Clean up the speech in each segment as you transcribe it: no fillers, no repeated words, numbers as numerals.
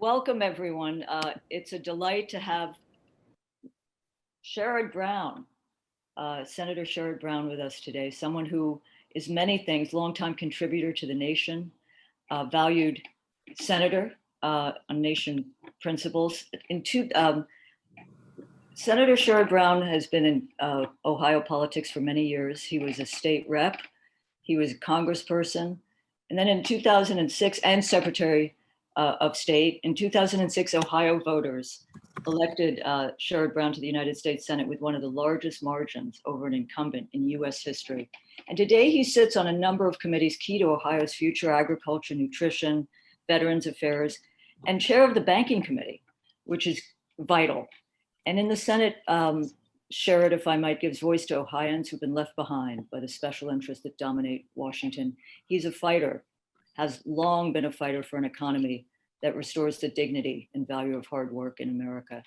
Welcome, everyone. It's a delight to have Sherrod Brown, Senator Sherrod Brown with us today, someone who is many things, longtime contributor to the nation, valued senator on nation principles. Senator Sherrod Brown has been in Ohio politics for many years. He was a state rep, he was a congressperson, and then in 2006, and Secretary of State. In 2006, Ohio voters elected Sherrod Brown to the United States Senate with one of the largest margins over an incumbent in US history. And today he sits on a number of committees key to Ohio's future: agriculture, nutrition, veterans affairs, and chair of the banking committee, which is vital. And in the Senate, Sherrod, if I might, gives voice to Ohioans who've been left behind by the special interests that dominate Washington. He's a fighter, has long been a fighter for an economy that restores the dignity and value of hard work in America.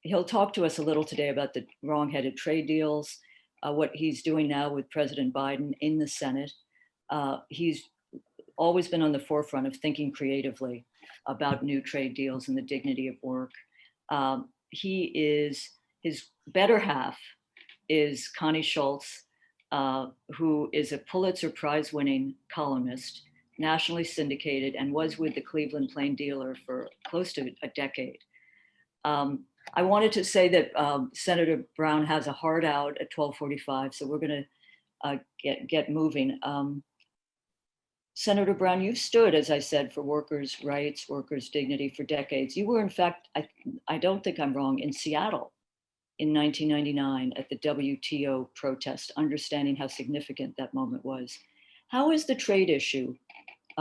He'll talk to us a little today about the wrong-headed trade deals, what he's doing now with President Biden in the Senate. He's always been on the forefront of thinking creatively about new trade deals and the dignity of work. His better half is Connie Schultz, who is a Pulitzer Prize winning columnist, nationally syndicated, and was with the Cleveland Plain Dealer for close to a decade. I wanted to say that Senator Brown has a hard out at 12:45, so we're going to get moving. Senator Brown, you've stood, as I said, for workers' rights, workers' dignity for decades. You were, in fact, I don't think I'm wrong, in Seattle in 1999 at the WTO protest, understanding how significant that moment was. How has the trade issue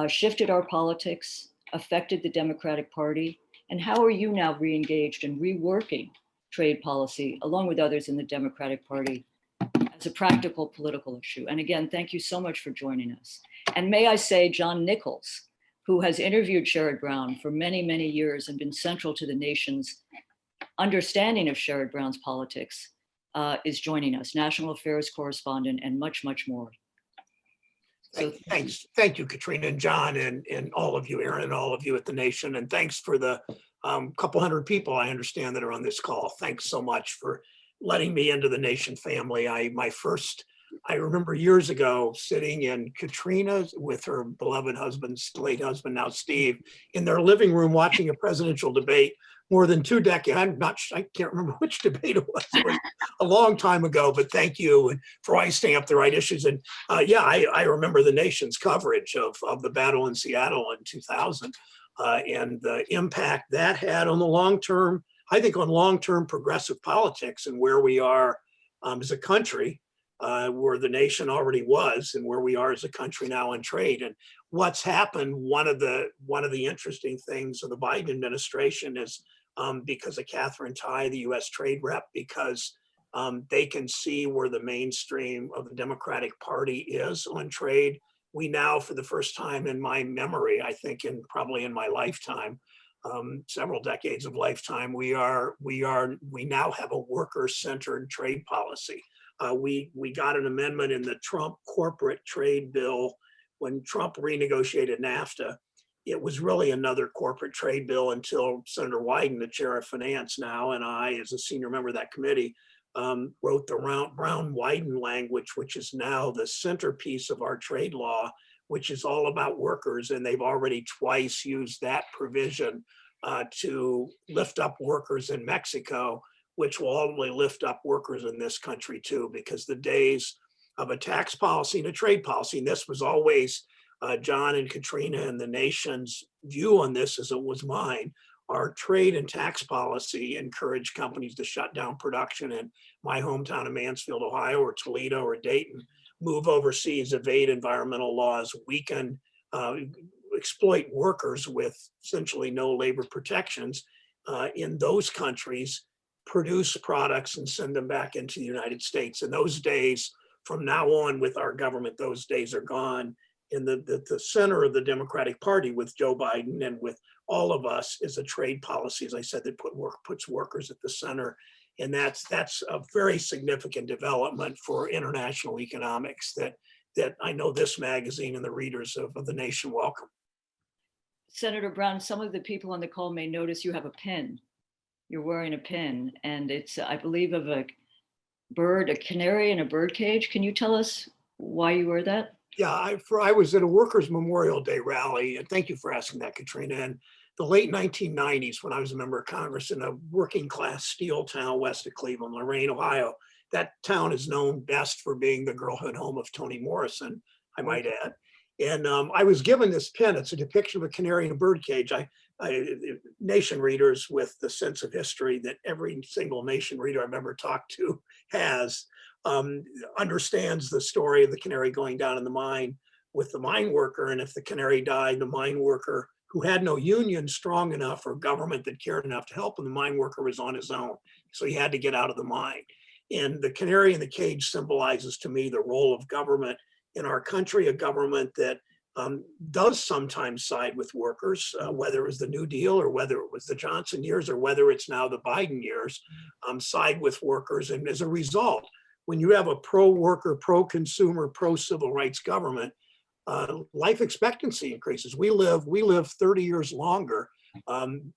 shifted our politics, affected the Democratic Party, and how are you now re-engaged in reworking trade policy, along with others in the Democratic Party, as a practical political issue? And again, thank you so much for joining us. And may I say, John Nichols, who has interviewed Sherrod Brown for many, many years and been central to the nation's understanding of Sherrod Brown's politics, is joining us, national affairs correspondent, and much, much more. So thank you, Katrina and John, and all of you, Aaron, and all of you at the Nation. And thanks for the couple hundred people I understand that are on this call. Thanks so much for letting me into the Nation family. I remember years ago sitting in Katrina with her beloved husband, late husband, now Steve, in their living room watching a presidential debate more than 2 decades. I can't remember which debate it was. It was a long time ago, but thank you for always staying up the right issues. And I remember the Nation's coverage of the battle in Seattle in 2000 and the impact that had on the long-term, I think on long-term progressive politics and where we are as a country, where the nation already was and where we are as a country now in trade. And what's happened, one of the interesting things of the Biden administration is because of Catherine Tai, the US trade rep, because they can see where the mainstream of the Democratic Party is on trade. We now, for the first time in my memory, I think probably in my lifetime, several decades of lifetime, we now have a worker-centered trade policy. We got an amendment in the Trump corporate trade bill when Trump renegotiated NAFTA. It was really another corporate trade bill until Senator Wyden, the chair of finance now, and I, as a senior member of that committee, wrote the Brown-Wyden language, which is now the centerpiece of our trade law, which is all about workers. And they've already twice used that provision to lift up workers in Mexico, which will ultimately lift up workers in this country too, because the days of a tax policy and a trade policy, and this was always John and Katrina and the Nation's view on this as it was mine, our trade and tax policy encouraged companies to shut down production in my hometown of Mansfield, Ohio, or Toledo or Dayton, move overseas, evade environmental laws, weaken, exploit workers with essentially no labor protections in those countries, produce products and send them back into the United States. And those days, from now on with our government, those days are gone. In the center of the Democratic Party with Joe Biden and with all of us is a trade policy, as I said, that puts workers at the center. And that's a very significant development for international economics that I know this magazine and the readers of the Nation welcome. Senator Brown, some of the people on the call may notice you have a pin. You're wearing a pin, and it's, I believe, of a bird, a canary in a bird cage. Can you tell us why you wear that? Yeah, I was at a Workers' Memorial Day rally, and thank you for asking that, Katrina. In the late 1990s, when I was a member of Congress in a working class steel town west of Cleveland, Lorain, Ohio, that town is known best for being the girlhood home of Toni Morrison, I might add. And I was given this pin. It's a depiction of a canary in a birdcage. Nation readers with the sense of history that every single nation reader I've ever talked to has, understands the story of the canary going down in the mine with the mine worker. And if the canary died, the mine worker, who had no union strong enough or government that cared enough to help him, the mine worker was on his own. So he had to get out of the mine. And the canary in the cage symbolizes to me the role of government in our country, a government that does sometimes side with workers, whether it was the New Deal or whether it was the Johnson years or whether it's now the Biden years, side with workers. And as a result, when you have a pro-worker, pro-consumer, pro-civil rights government, life expectancy increases. We live 30 years longer.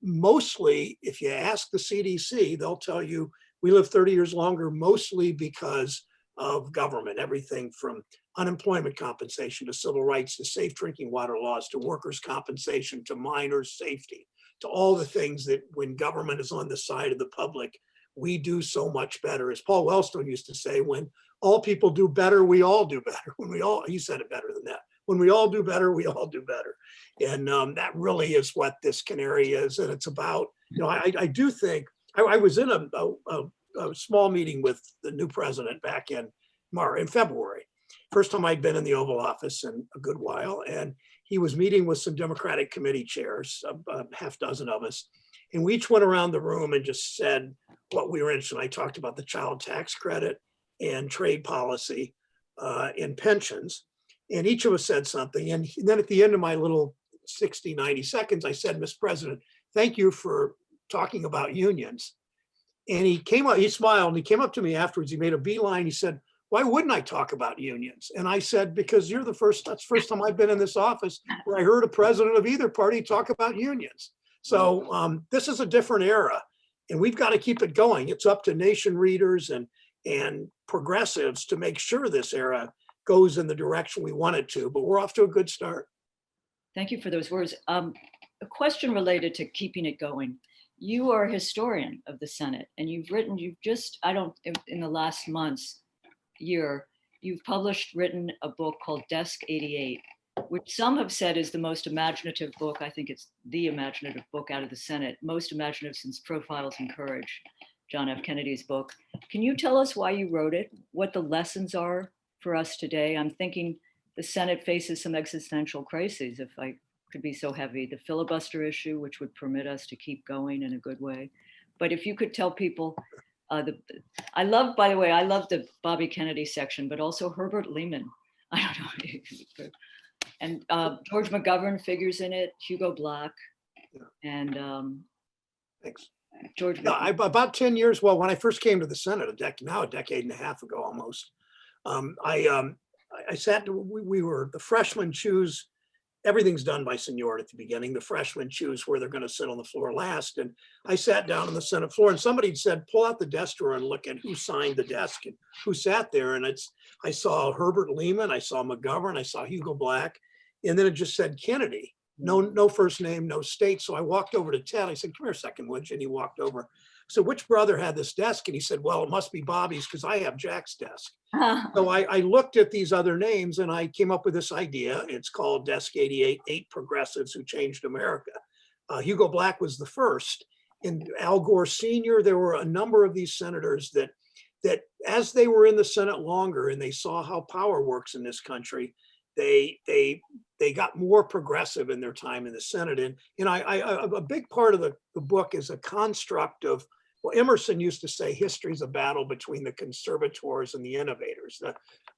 Mostly, if you ask the CDC, they'll tell you we live 30 years longer, mostly because of government, everything from unemployment compensation to civil rights to safe drinking water laws to workers' compensation to miners' safety, to all the things that when government is on the side of the public, we do so much better. As Paul Wellstone used to say, when all people do better, we all do better. He said it better than that. When we all do better, we all do better. And that really is what this canary is. And it's about, I do think, I was in a small meeting with the new president back in February. First time I'd been in the Oval Office in a good while. And he was meeting with some Democratic committee chairs, a half dozen of us. And we each went around the room and just said what we were interested in. I talked about the child tax credit and trade policy and pensions. And each of us said something. And then at the end of my little 60, 90 seconds, I said, Mr. President, thank you for talking about unions. And he came up, he smiled, and he came up to me afterwards. He made a beeline. He said, why wouldn't I talk about unions? And I said, because that's the first time I've been in this office where I heard a president of either party talk about unions. So this is a different era, and we've got to keep it going. It's up to nation readers and progressives to make sure this era goes in the direction we want it to, but we're off to a good start. Thank you for those words. A question related to keeping it going. You are a historian of the Senate, and in the last you've written a book called Desk 88, which some have said is the most imaginative book. I think it's the imaginative book out of the Senate, most imaginative since Profiles in Courage, John F. Kennedy's book. Can you tell us why you wrote it, what the lessons are for us today? I'm thinking the Senate faces some existential crises, if I could be so heavy, the filibuster issue, which would permit us to keep going in a good way. But if you could tell people, I love the Bobby Kennedy section, but also Herbert Lehman. I don't know. And George McGovern figures in it, Hugo Black, and Thanks. George. About 10 years, well, when I first came to the Senate, a decade and a half ago almost, I sat, we were, the freshmen choose, everything's done by seniority at the beginning. The freshmen choose where they're going to sit on the floor last. And I sat down on the Senate floor, and somebody said, pull out the desk drawer and look at who signed the desk and who sat there. And I saw Herbert Lehman, I saw McGovern, I saw Hugo Black, and then it just said Kennedy. No first name, no state. So I walked over to Ted. I said, come here a second, would you? And he walked over. So which brother had this desk? And he said, well, it must be Bobby's because I have Jack's desk. So I looked at these other names and I came up with this idea. It's called Desk 88, 8 Progressives Who Changed America. Hugo Black was the first. And Al Gore Sr., there were a number of these senators that as they were in the Senate longer and they saw how power works in this country, they got more progressive in their time in the Senate. And a big part of the book is a construct of, well, Emerson used to say history is a battle between the conservators and the innovators.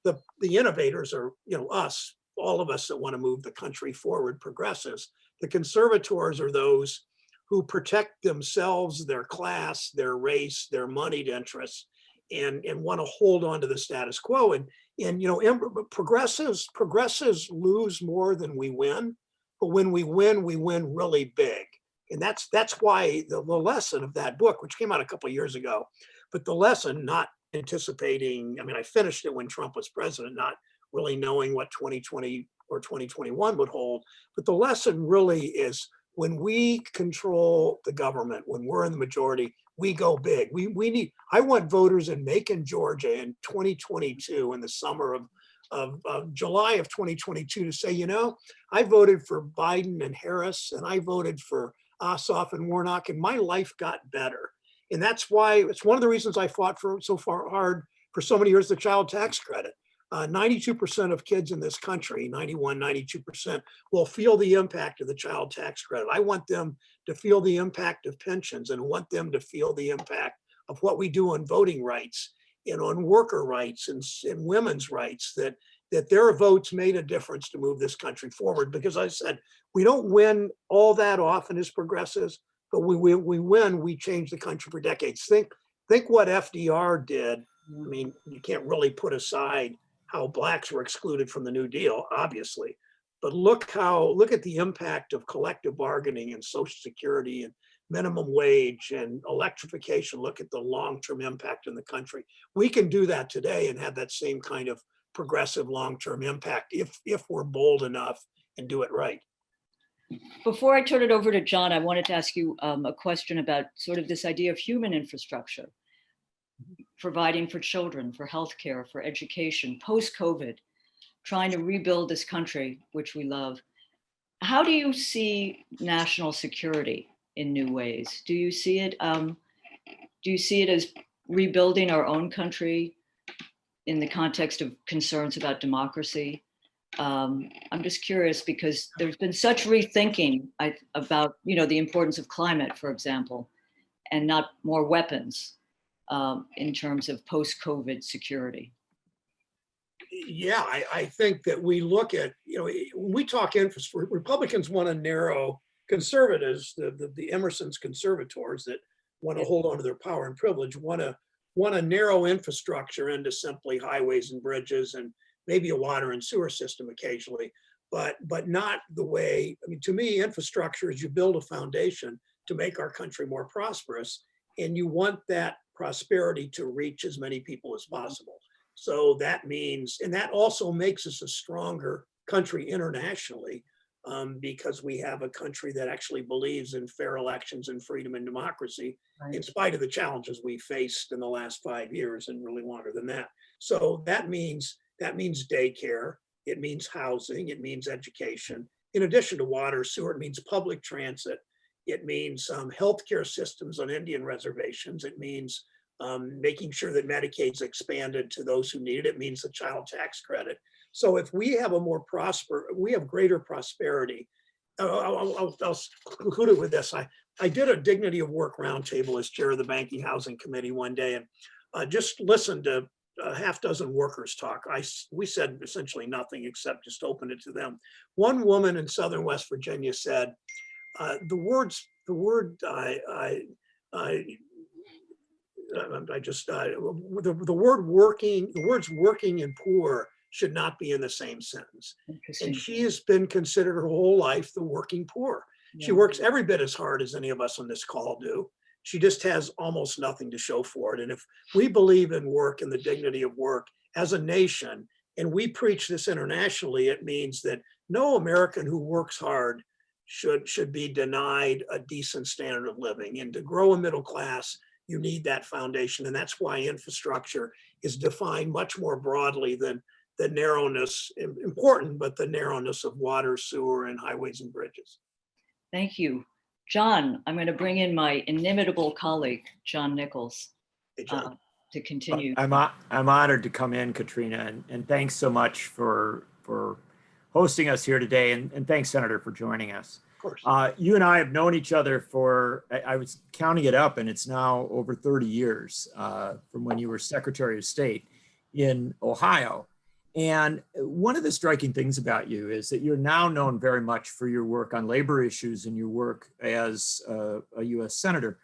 The innovators are, us, all of us that want to move the country forward, progressives. The conservators are those who protect themselves, their class, their race, their moneyed interests, and want to hold on to the status quo. And progressives lose more than we win. but when we win really big. And that's why the lesson of that book, which came out a couple of years ago, but the lesson, not anticipating, I mean, I finished it when Trump was president, not really knowing what 2020 or 2021 would hold. But the lesson really is when we control the government, when we're in the majority, we go big. We need, I want voters in Macon, Georgia in 2022, in the summer of July of 2022 to say, you know, I voted for Biden and Harris, and I voted for Ossoff and Warnock, and my life got better. And that's why, it's one of the reasons I fought for so far hard for so many years, the child tax credit. 92% of kids in this country, 91, 92%, will feel the impact of the child tax credit. I want them to feel the impact of pensions, and want them to feel the impact of what we do on voting rights and on worker rights and women's rights, that their votes made a difference to move this country forward. Because I said, we don't win all that often as progressives, but we win, we change the country for decades. Think what FDR did. I mean, you can't really put aside how blacks were excluded from the New Deal, obviously, but look at the impact of collective bargaining and Social Security and minimum wage and electrification. Look at the long-term impact in the country. We can do that today and have that same kind of progressive long-term impact if we're bold enough and do it right. Before I turn it over to John, I wanted to ask you a question about sort of this idea of human infrastructure, providing for children, for healthcare, for education, post-COVID, trying to rebuild this country, which we love. How do you see national security in new ways? Do you see it as rebuilding our own country in the context of concerns about democracy? I'm just curious, because there's been such rethinking about, the importance of climate, for example, and not more weapons in terms of post-COVID security. Yeah, I think that we look at, when we talk infrastructure, Republicans want to narrow, conservatives, the Emerson's conservators that want to hold on to their power and privilege, want to narrow infrastructure into simply highways and bridges and maybe a water and sewer system occasionally, but not the way, I mean, to me, infrastructure is you build a foundation to make our country more prosperous, and you want that prosperity to reach as many people as possible. So that means, and that also makes us a stronger country internationally, because we have a country that actually believes in fair elections and freedom and democracy, right, in spite of the challenges we faced in the last 5 years and really longer than that. So that means daycare, it means housing, it means education. In addition to water, sewer, it means public transit. It means healthcare systems on Indian reservations. It means making sure that Medicaid's expanded to those who need it. It means the child tax credit. So if we have we have greater prosperity. I'll conclude it with this. I did a dignity of work roundtable as chair of the Banking Housing Committee one day, and just listened to a half dozen workers talk. We said essentially nothing except just open it to them. One woman in Southern West Virginia said, the words working and poor should not be in the same sentence. And she has been considered her whole life the working poor. Yeah. She works every bit as hard as any of us on this call do. She just has almost nothing to show for it. And if we believe in work and the dignity of work as a nation, and we preach this internationally, it means that no American who works hard should be denied a decent standard of living. And to grow a middle class, you need that foundation. And that's why infrastructure is defined much more broadly than the narrowness, important, but the narrowness of water, sewer, and highways and bridges. Thank you. John, I'm going to bring in my inimitable colleague, John Nichols, hey, John. To continue. I'm honored to come in, Katrina, and thanks so much for hosting us here today, and thanks, Senator, for joining us. Of course. You and I have known each other for, I was counting it up, and it's now over 30 years from when you were Secretary of State in Ohio. And one of the striking things about you is that you're now known very much for your work on labor issues and your work as a US Senator,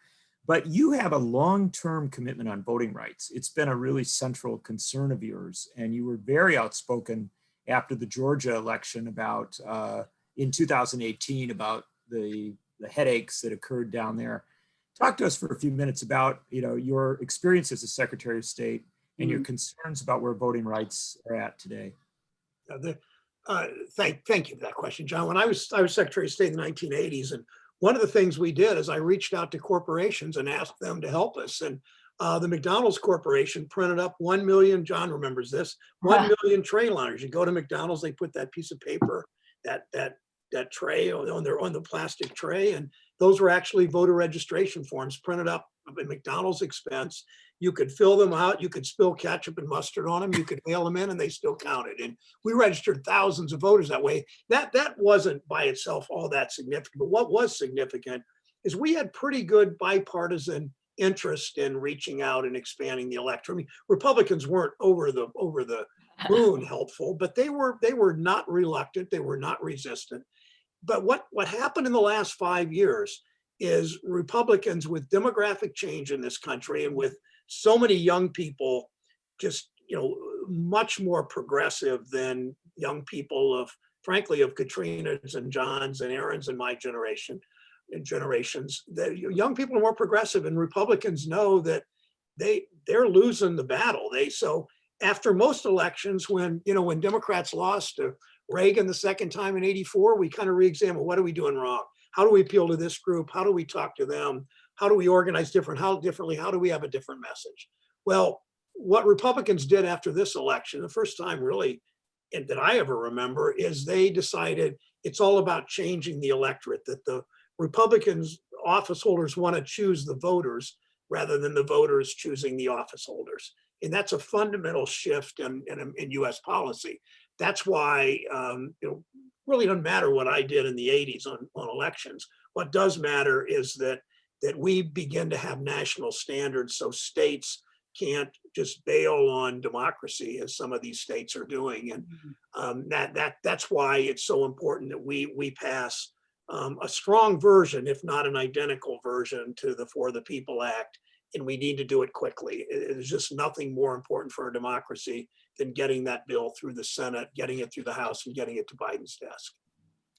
but you have a long-term commitment on voting rights. It's been a really central concern of yours, and you were very outspoken after the Georgia election about in 2018 about the headaches that occurred down there. Talk to us for a few minutes about, your experience as a Secretary of State and your concerns about where voting rights are at today. Thank you for that question, John. When I was Secretary of State in the 1980s, and one of the things we did is I reached out to corporations and asked them to help us. And the McDonald's Corporation printed up 1 million, John remembers this, 1 million tray liners. You go to McDonald's, they put that piece of paper, that tray on the plastic tray, and those were actually voter registration forms printed up at McDonald's expense. You could fill them out, you could spill ketchup and mustard on them, you could mail them in, and they still counted. And we registered thousands of voters that way. That wasn't by itself all that significant, but what was significant is we had pretty good bipartisan interest in reaching out and expanding the electorate. I mean, Republicans weren't over the moon helpful, but they were not reluctant, they were not resistant. But what happened in the last 5 years is Republicans, with demographic change in this country and with so many young people, just, much more progressive than young people frankly, of Katrina's and John's and Aaron's and my generation and generations. That young people are more progressive, and Republicans know that they're losing the battle. So after most elections, when Democrats lost to Reagan the second time in '84, we kind of re-examine, what are we doing wrong? How do we appeal to this group? How do we talk to them? How do we organize differently? How do we have a different message? Well, what Republicans did after this election, the first time really that I ever remember, is they decided it's all about changing the electorate, that the Republicans office holders want to choose the voters rather than the voters choosing the office holders. And that's a fundamental shift in US policy. That's why really doesn't matter what I did in the 80s on elections. What does matter is that we begin to have national standards, so states can't just bail on democracy as some of these states are doing. And that's why it's so important that we pass a strong version, if not an identical version, to the For the People Act. And we need to do it quickly. There's just nothing more important for a democracy than getting that bill through the Senate, getting it through the House, and getting it to Biden's desk.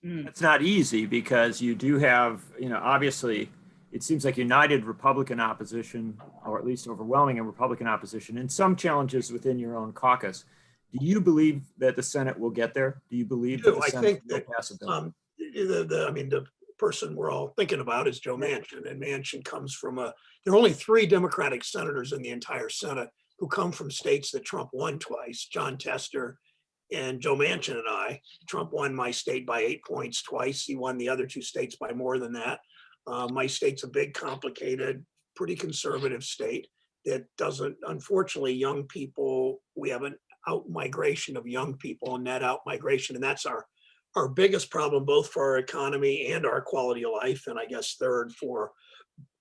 It's not easy because you do have, obviously, it seems like united Republican opposition, or at least overwhelming Republican opposition, and some challenges within your own caucus. Do you believe that the Senate will get there? Do you believe that the Senate will pass a bill? The person we're all thinking about is Joe Manchin, and Manchin comes from there are only 3 Democratic senators in the entire Senate who come from states that Trump won twice, John Tester and Joe Manchin and I. Trump won my state by 8 points twice. He won the other 2 states by more than that. My state's a big, complicated, pretty conservative state that doesn't, unfortunately, young people, we have an out migration of young people, net out migration, and that's our biggest problem, both for our economy and our quality of life, and I guess third for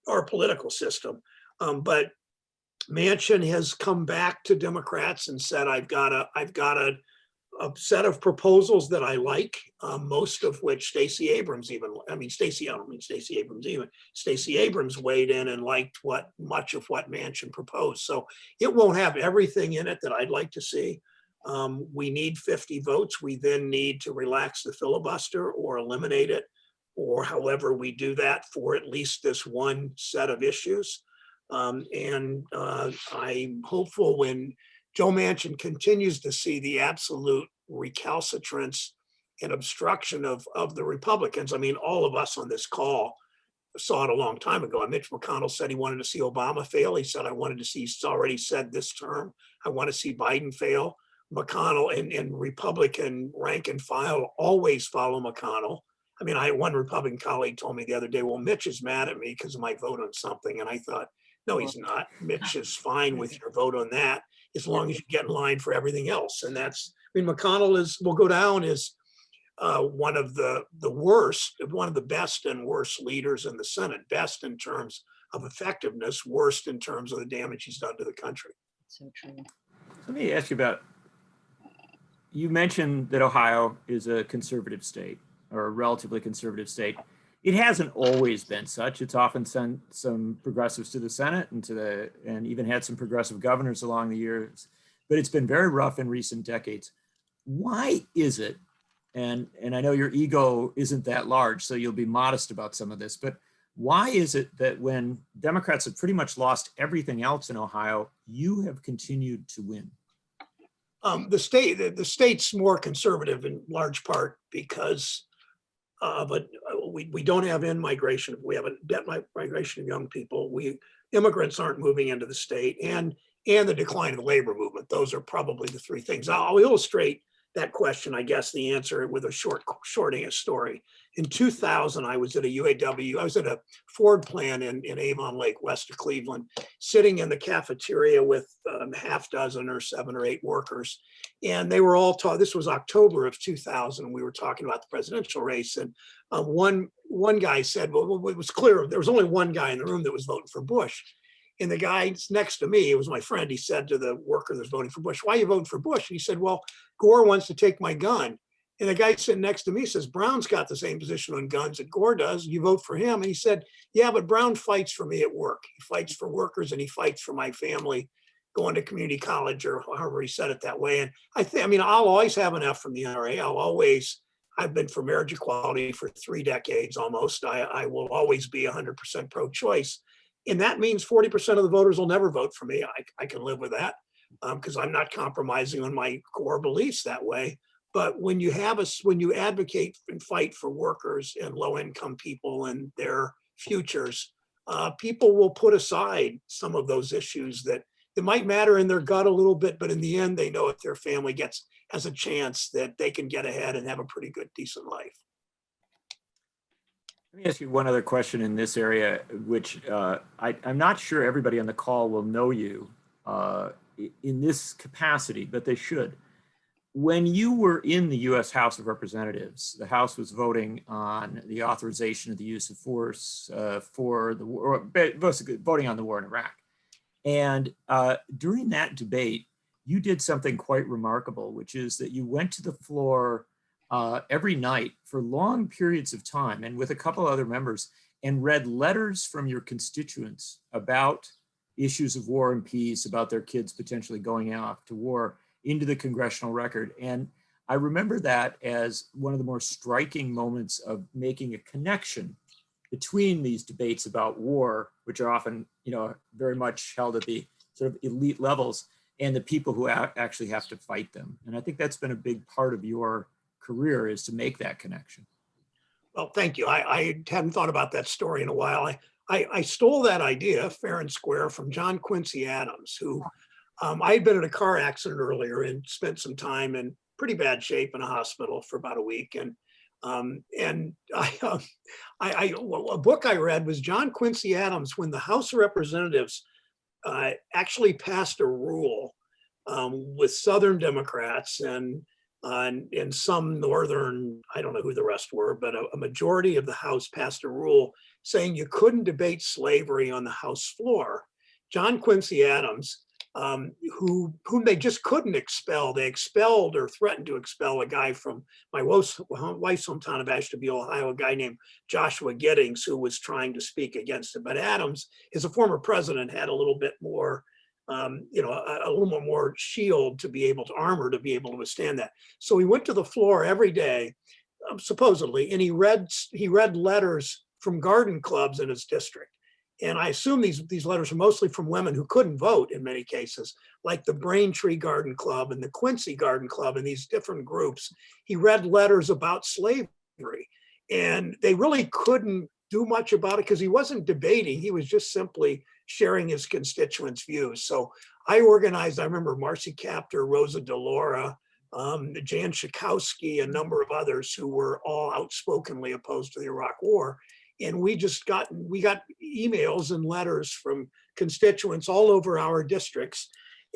our political system. But Manchin has come back to Democrats and said, I've got a set of proposals that I like, most of which Stacey Abrams weighed in and liked much of what Manchin proposed. So it won't have everything in it that I'd like to see. We need 50 votes. We then need to relax the filibuster or eliminate it, or however we do that for at least this one set of issues. I'm hopeful when Joe Manchin continues to see the absolute recalcitrance and obstruction of the Republicans. I mean, all of us on this call saw it a long time ago. Mitch McConnell said he wanted to see Obama fail. He said, he's already said this term, I want to see Biden fail. McConnell and Republican rank and file always follow McConnell. I mean, one Republican colleague told me the other day, well, Mitch is mad at me because of my vote on something. And I thought, no, he's not. Mitch is fine with your vote on that, as long as you get in line for everything else. And McConnell will go down as one of the worst, one of the best and worst leaders in the Senate, best in terms of effectiveness, worst in terms of the damage he's done to the country. So true. Let me ask you about, you mentioned that Ohio is a conservative state, or a relatively conservative state. It hasn't always been such. It's often sent some progressives to the Senate and even had some progressive governors along the years, but it's been very rough in recent decades. Why is it and I know your ego isn't that large, so you'll be modest about some of this, but why is it that when Democrats have pretty much lost everything else in Ohio, you have continued to win? The state's more conservative in large part because but we don't have in-migration. We have a net migration of young people. Immigrants aren't moving into the state, and the decline of the labor movement. Those are probably the three things. I'll illustrate that question, I guess, the answer with a short story. In 2000, I was at a UAW. I was at a Ford plant in Avon Lake, west of Cleveland, sitting in the cafeteria with half dozen or 7 or 8 workers. And they were all taught, this was October of 2000, and we were talking about the presidential race. And one guy said, well, it was clear, there was only one guy in the room that was voting for Bush. And the guy next to me, it was my friend, he said to the worker that's voting for Bush, why are you voting for Bush? And he said, well, Gore wants to take my gun. And the guy sitting next to me says, Brown's got the same position on guns that Gore does. You vote for him. And he said, yeah, but Brown fights for me at work. He fights for workers and he fights for my family going to community college, or however he said it that way. And I'll always have an F from the NRA. I've been for marriage equality for 3 decades almost. I will always be 100% pro-choice. And that means 40% of the voters will never vote for me. I can live with that because I'm not compromising on my core beliefs that way. But when you advocate and fight for workers and low-income people and their futures, people will put aside some of those issues that might matter in their gut a little bit, but in the end, they know if their family has a chance that they can get ahead and have a pretty good, decent life. Let me ask you one other question in this area, which I'm not sure everybody on the call will know you in this capacity, but they should. When you were in the U.S. House of Representatives, the House was voting on the authorization of the use of force for the war, basically voting on the war in Iraq. And during that debate, you did something quite remarkable, which is that you went to the floor every night for long periods of time and with a couple other members and read letters from your constituents about issues of war and peace, about their kids potentially going off to war, into the congressional record. And I remember that as one of the more striking moments of making a connection between these debates about war, which are often, very much held at the sort of elite levels, and the people who actually have to fight them. And I think that's been a big part of your career, is to make that connection. Well, thank you. I hadn't thought about that story in a while. I stole that idea, fair and square, from John Quincy Adams, who I had been in a car accident earlier and spent some time in pretty bad shape in a hospital for about a week. And a book I read was John Quincy Adams, when the House of Representatives actually passed a rule with Southern Democrats and some Northern, I don't know who the rest were, but a majority of the House passed a rule saying you couldn't debate slavery on the House floor. John Quincy Adams, whom they just couldn't expel. They expelled or threatened to expel a guy from my wife's hometown of Ashtabula, Ohio, a guy named Joshua Giddings, who was trying to speak against it. But Adams, as a former president, had a little bit more, a little more shield to be able to armor to be able to withstand that. So he went to the floor every day, supposedly, and he read letters from garden clubs in his district. And I assume these letters are mostly from women who couldn't vote in many cases, like the Braintree Garden Club and the Quincy Garden Club and these different groups. He read letters about slavery, and they really couldn't do much about it because he wasn't debating. He was just simply sharing his constituents' views. So I remember Marcy Kaptur, Rosa DeLaura, Jan Schakowsky, a number of others who were all outspokenly opposed to the Iraq War. And we got emails and letters from constituents all over our districts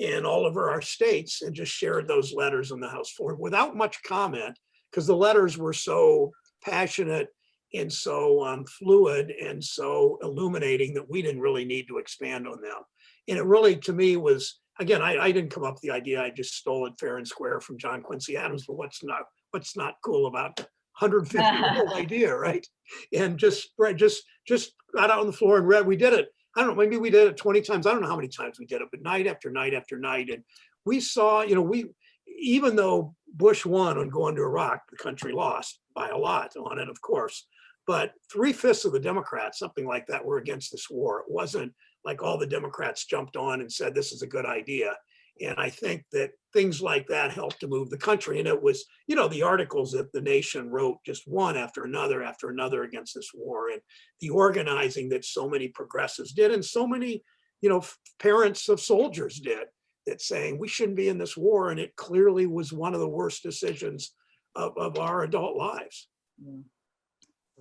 and all over our states, and just shared those letters on the House floor without much comment, because the letters were so passionate and so fluid and so illuminating that we didn't really need to expand on them. And it really, to me, was, again, I didn't come up with the idea. I just stole it fair and square from John Quincy Adams. But what's not cool about 150-year-old idea, right? And just got out on the floor and read. We did it. I don't know, maybe we did it 20 times. I don't know how many times we did it, but night after night after night. And we saw, even though Bush won on going to Iraq, the country lost by a lot on it, of course. But 3/5 of the Democrats, something like that, were against this war. It wasn't like all the Democrats jumped on and said, this is a good idea. And I think that things like that helped to move the country. And it was, the articles that the nation wrote, just one after another against this war, and the organizing that so many progressives did, and so many, parents of soldiers did, that saying we shouldn't be in this war. And it clearly was one of the worst decisions of our adult lives. Yeah.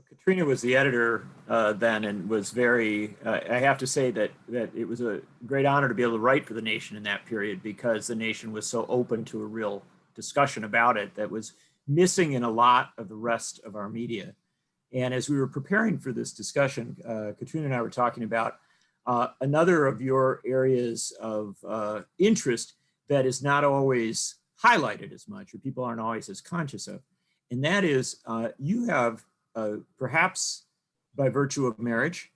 Katrina was the editor then, and was very, I have to say that it was a great honor to be able to write for the Nation in that period, because the Nation was so open to a real discussion about it that was missing in a lot of the rest of our media. And as we were preparing for this discussion, Katrina and I were talking about another of your areas of interest that is not always highlighted as much, or people aren't always as conscious of. And that is, you have, perhaps by virtue of marriage,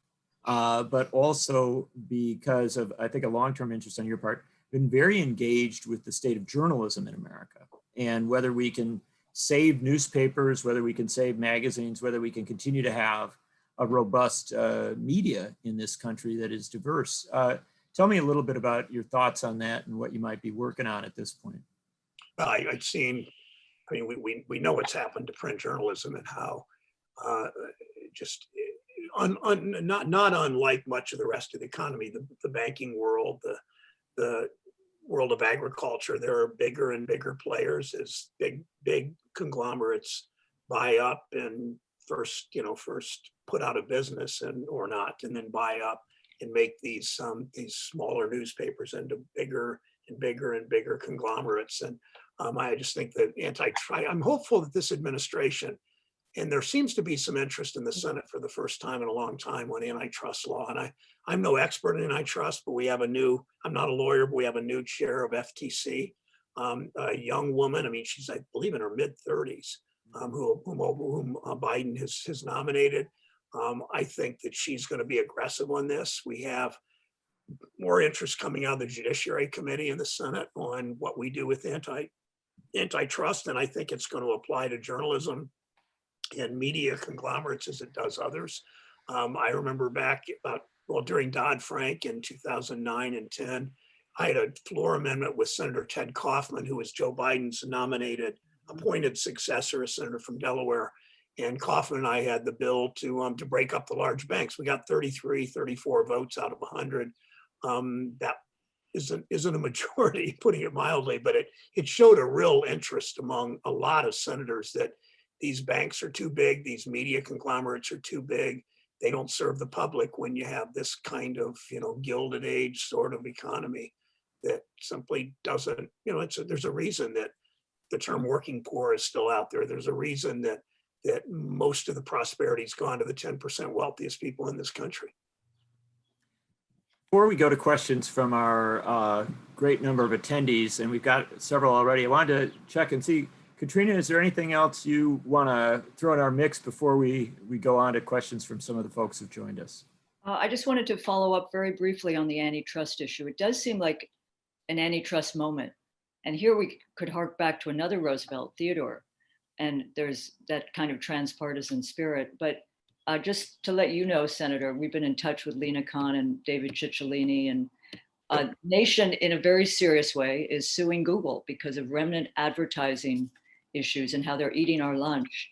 but also because of, I think, a long-term interest on your part, been very engaged with the state of journalism in America, and whether we can save newspapers, whether we can save magazines, whether we can continue to have a robust media in this country that is diverse. Tell me a little bit about your thoughts on that and what you might be working on at this point. I've seen, we know what's happened to print journalism, and how just not unlike much of the rest of the economy, the banking world, the world of agriculture, there are bigger and bigger players as big conglomerates buy up and first put out of business or not, and then buy up and make these smaller newspapers into bigger and bigger and bigger conglomerates. And I just think that I'm hopeful that this administration, and there seems to be some interest in the Senate for the first time in a long time on antitrust law. And I'm no expert in antitrust, but we have I'm not a lawyer, but we have a new chair of FTC, a young woman. She's, I believe, in her mid-30s, whom Biden has nominated. I think that she's going to be aggressive on this. We have more interest coming out of the Judiciary Committee in the Senate on what we do with antitrust, and I think it's going to apply to journalism and media conglomerates as it does others. I remember back during Dodd-Frank in 2009 and 10, I had a floor amendment with Senator Ted Kaufman, who was Joe Biden's appointed successor, a senator from Delaware. And Kaufman and I had the bill to break up the large banks. We got 34 votes out of 100. That isn't a majority, putting it mildly, but it showed a real interest among a lot of senators that these banks are too big, these media conglomerates are too big. They don't serve the public when you have this kind of, Gilded Age sort of economy that simply doesn't, there's a reason that the term working poor is still out there. There's a reason that most of the prosperity's gone to the 10% wealthiest people in this country. Before we go to questions from our great number of attendees, and we've got several already, I wanted to check and see, Katrina, is there anything else you want to throw in our mix before we go on to questions from some of the folks who've joined us? I just wanted to follow up very briefly on the antitrust issue. It does seem like an antitrust moment. And here we could hark back to another Roosevelt, Theodore. And there's that kind of transpartisan spirit. But just to let you know, Senator, we've been in touch with Lena Khan and David Cicciolini, and Nation, in a very serious way, is suing Google because of remnant advertising issues and how they're eating our lunch,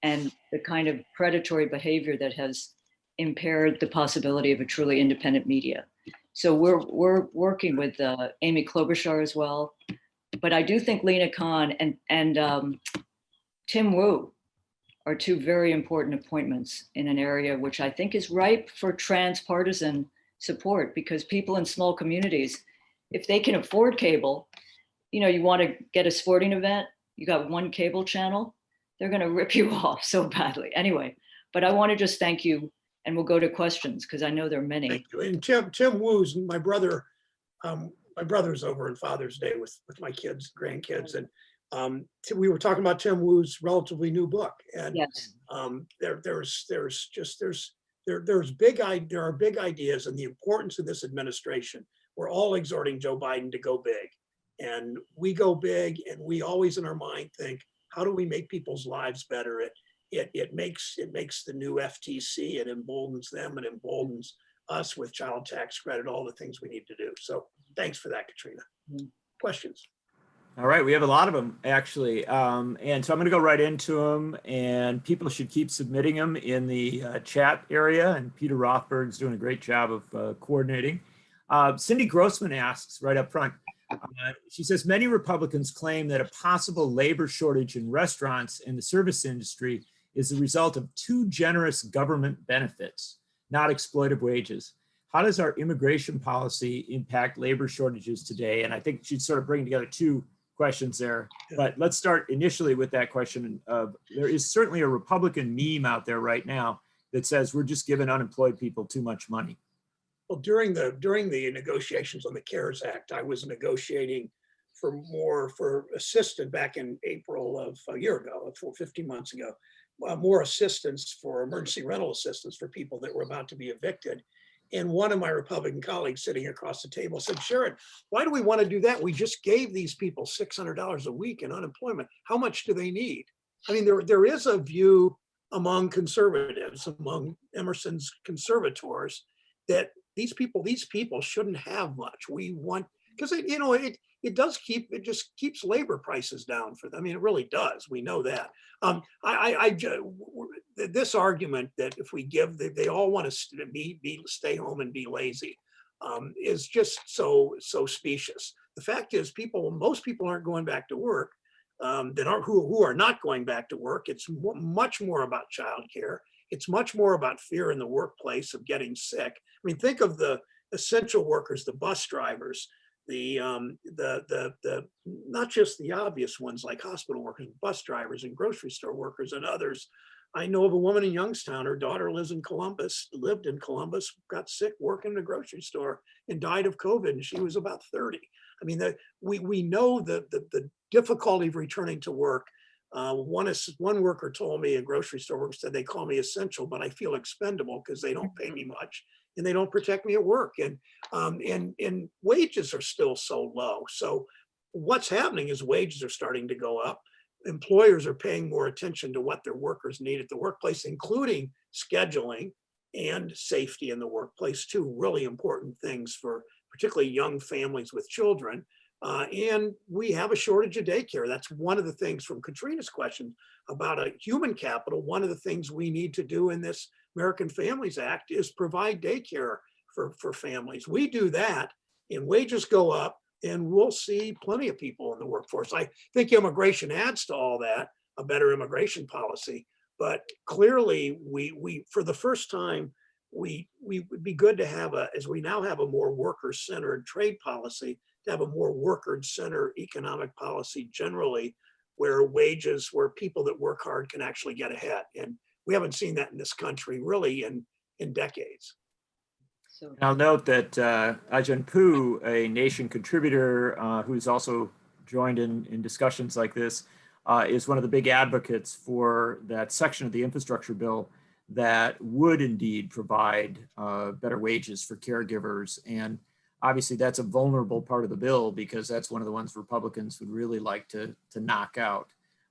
and the kind of predatory behavior that has impaired the possibility of a truly independent media. So we're working with Amy Klobuchar as well. But I do think Lena Khan and Tim Wu are two very important appointments in an area which I think is ripe for transpartisan support, because people in small communities, if they can afford cable, you want to get a sporting event, you got one cable channel, they're going to rip you off so badly. Anyway, but I want to just thank you, and we'll go to questions because I know there are many. Thank you. And Tim Wu's my brother. My brother's over on Father's Day with my kids, grandkids, and we were talking about Tim Wu's relatively new book, and yes. There are big ideas, and the importance of this administration. We're all exhorting Joe Biden to go big, And we go big, and we always in our mind think, how do we make people's lives better? It makes the new FTC, it emboldens them, it emboldens us with child tax credit, all the things we need to do. So thanks for that, Katrina. Questions? All right, we have a lot of them actually. And so I'm going to go right into them, and people should keep submitting them in the chat area. And Peter Rothberg's doing a great job of coordinating. Cindy Grossman asks right up front, she says, many Republicans claim that a possible labor shortage in restaurants and the service industry is the result of too generous government benefits, not exploitive wages. How does our immigration policy impact labor shortages today? And I think she's sort of bringing together two questions there, but let's start initially with that question of, there is certainly a Republican meme out there right now that says we're just giving unemployed people too much money. Well, during the negotiations on the CARES Act, I was negotiating for assistance back in April of a year ago, 15 months ago, more assistance for emergency rental assistance for people that were about to be evicted. And one of my Republican colleagues sitting across the table said, Sherrod, why do we want to do that? We just gave these people $600 a week in unemployment. How much do they need? I mean, there is a view among conservatives, among Emerson's conservators, that these people shouldn't have much. We want, because it just keeps labor prices down for them. I mean, it really does. We know that. This argument that if we give, they all want to stay home and be lazy, is just so specious. The fact is, most people aren't going back to work. Who are not going back to work. It's much more about childcare. It's much more about fear in the workplace of getting sick. I mean, think of the essential workers, the bus drivers, the not just the obvious ones like hospital workers, bus drivers and grocery store workers and others. I know of a woman in Youngstown, her daughter lived in Columbus, got sick working in a grocery store and died of COVID, and she was about 30. I mean, we know the difficulty of returning to work. One worker told me, a grocery store worker said, they call me essential, but I feel expendable because they don't pay me much and they don't protect me at work. And wages are still so low. So what's happening is wages are starting to go up. Employers are paying more attention to what their workers need at the workplace, including scheduling and safety in the workplace, two really important things for particularly young families with children. And we have a shortage of daycare. That's one of the things from Katrina's question about a human capital. One of the things we need to do in this American Families Act is provide daycare for families. We do that and wages go up, and we'll see plenty of people in the workforce. I think immigration adds to all that, a better immigration policy. But clearly, we for the first time, we would be good to have as we now have a more worker-centered trade policy, to have a more worker-centered economic policy generally, where people that work hard can actually get ahead. And we haven't seen that in this country really in decades. So I'll note that Ajahn Poo, a Nation contributor who's also joined in discussions like this, is one of the big advocates for that section of the infrastructure bill that would indeed provide better wages for caregivers. And obviously that's a vulnerable part of the bill because that's one of the ones Republicans would really like to knock out.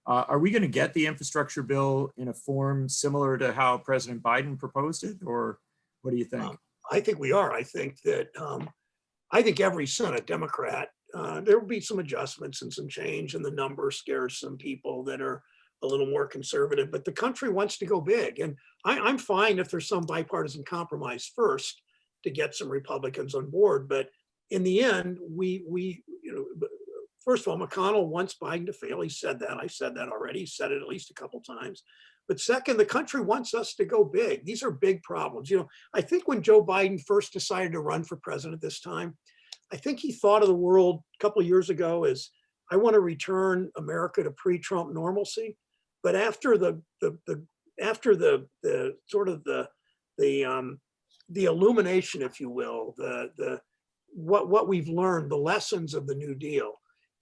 Are we going to get the infrastructure bill in a form similar to how President Biden proposed it, or what do you think? I think we are. I think every Senate Democrat, there will be some adjustments and some change, and the number scares some people that are a little more conservative, but the country wants to go big. And I'm fine if there's some bipartisan compromise first to get some Republicans on board. But in the end, first of all, McConnell wants Biden to fail. He said that. I said that already. He said it at least a couple times. But second, the country wants us to go big. These are big problems. I think when Joe Biden first decided to run for president this time, I think he thought of the world a couple of years ago as, I want to return America to pre-Trump normalcy. But after the illumination, if you will, what we've learned, the lessons of the New Deal,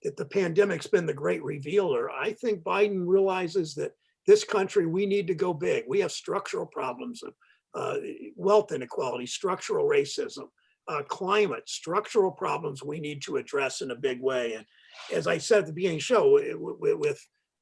that the pandemic's been the great revealer. I think Biden realizes that this country, we need to go big. We have structural problems of wealth inequality, structural racism, climate, structural problems we need to address in a big way. And as I said at the beginning of the show,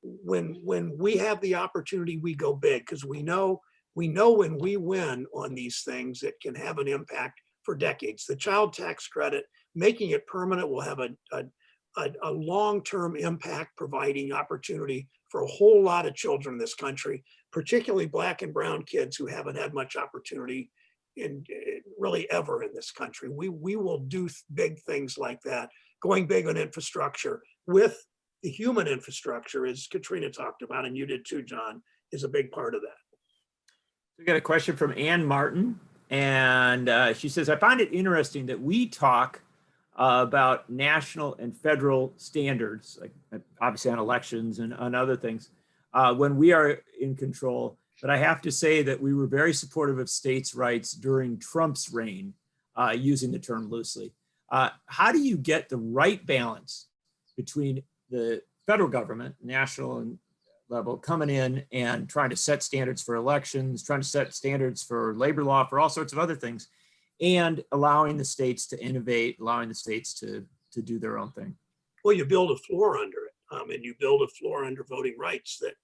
when we have the opportunity, we go big, because we know when we win on these things, it can have an impact for decades. The child tax credit, making it permanent, will have a long-term impact, providing opportunity for a whole lot of children in this country, particularly Black and brown kids who haven't had much opportunity in really ever in this country. We will do big things like that, going big on infrastructure with the human infrastructure, as Katrina talked about, and you did too, John, is a big part of that. We got a question from Ann Martin, and she says, I find it interesting that we talk about national and federal standards, like obviously on elections and on other things, when we are in control. But I have to say that we were very supportive of states' rights during Trump's reign, using the term loosely. How do you get the right balance between the federal government, national and level, coming in and trying to set standards for elections, trying to set standards for labor law, for all sorts of other things, and allowing the states to innovate, allowing the states to do their own thing? Well, you build a floor under it, and you build a floor under voting rights, that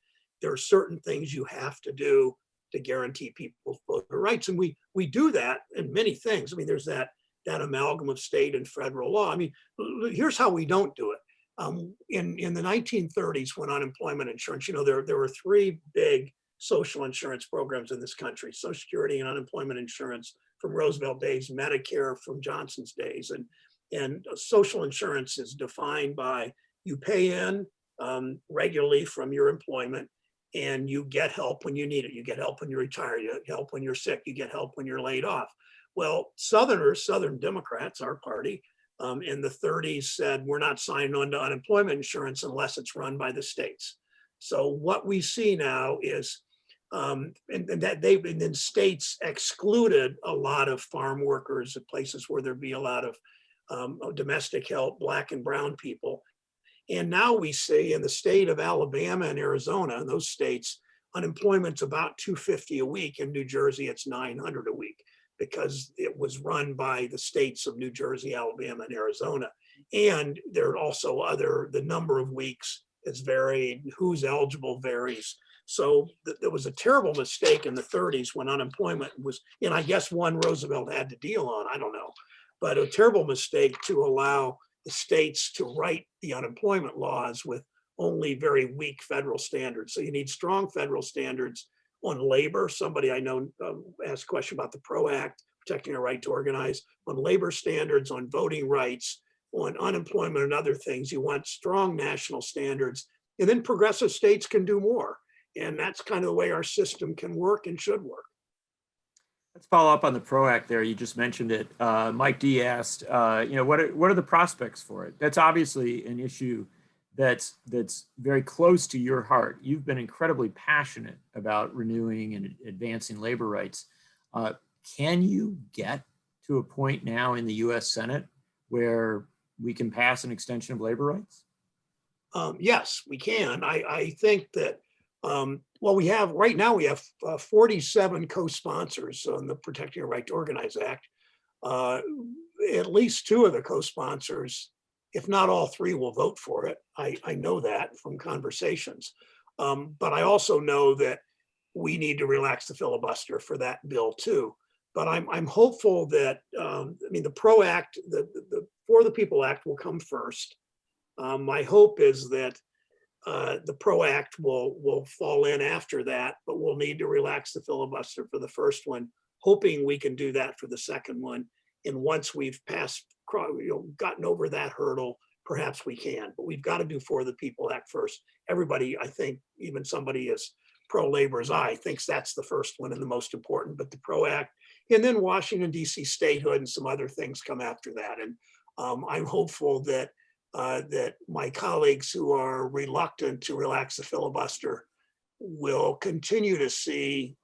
there are certain things you have to do to guarantee people's voting rights. And we do that in many things. I mean, there's that amalgam of state and federal law. I mean, here's how we don't do it. In the 1930s, when unemployment insurance, there were three big social insurance programs in this country: Social Security and unemployment insurance from Roosevelt days, Medicare from Johnson's days. And social insurance is defined by, you pay in regularly from your employment, and you get help when you need it. You get help when you retire, you get help when you're sick, you get help when you're laid off. Well, Southern Democrats, our party, in the 30s said, we're not signing on to unemployment insurance unless it's run by the states. So what we see now is, and then states excluded a lot of farm workers at places where there'd be a lot of domestic help, Black and brown people. And now we see in the state of Alabama and Arizona, in those states, unemployment's about $250 a week. In New Jersey, it's $900 a week, because it was run by the states of New Jersey, Alabama, and Arizona. And there are also the number of weeks is varied, who's eligible varies. So there was a terrible mistake in the 30s when unemployment was, and I guess one Roosevelt had to deal on, I don't know, but a terrible mistake to allow the states to write the unemployment laws with only very weak federal standards. So you need strong federal standards on labor. Somebody I know asked a question about the PRO Act, protecting our right to organize, on labor standards, on voting rights, on unemployment and other things. You want strong national standards, and then progressive states can do more. And that's kind of the way our system can work and should work. Let's follow up on the PRO Act there. You just mentioned it. Mike D asked, what are the prospects for it? That's obviously an issue that's very close to your heart. You've been incredibly passionate about renewing and advancing labor rights. Can you get to a point now in the US Senate where we can pass an extension of labor rights? Yes, we can. I think that, we have, right now we have 47 co-sponsors on the Protecting Our Right to Organize Act. At least two of the co-sponsors, if not all three, will vote for it. I know that from conversations. But I also know that we need to relax the filibuster for that bill too. But I'm hopeful that, the PRO Act, the For the People Act will come first. My hope is that the PRO Act will fall in after that, but we'll need to relax the filibuster for the first one, hoping we can do that for the second one. And once we've gotten over that hurdle, perhaps we can. But we've got to do For the People Act first. Everybody, I think, even somebody as pro-labor as I, thinks that's the first one and the most important, but the PRO Act, and then Washington, D.C. statehood and some other things come after that. And I'm hopeful that my colleagues who are reluctant to relax the filibuster will continue to see,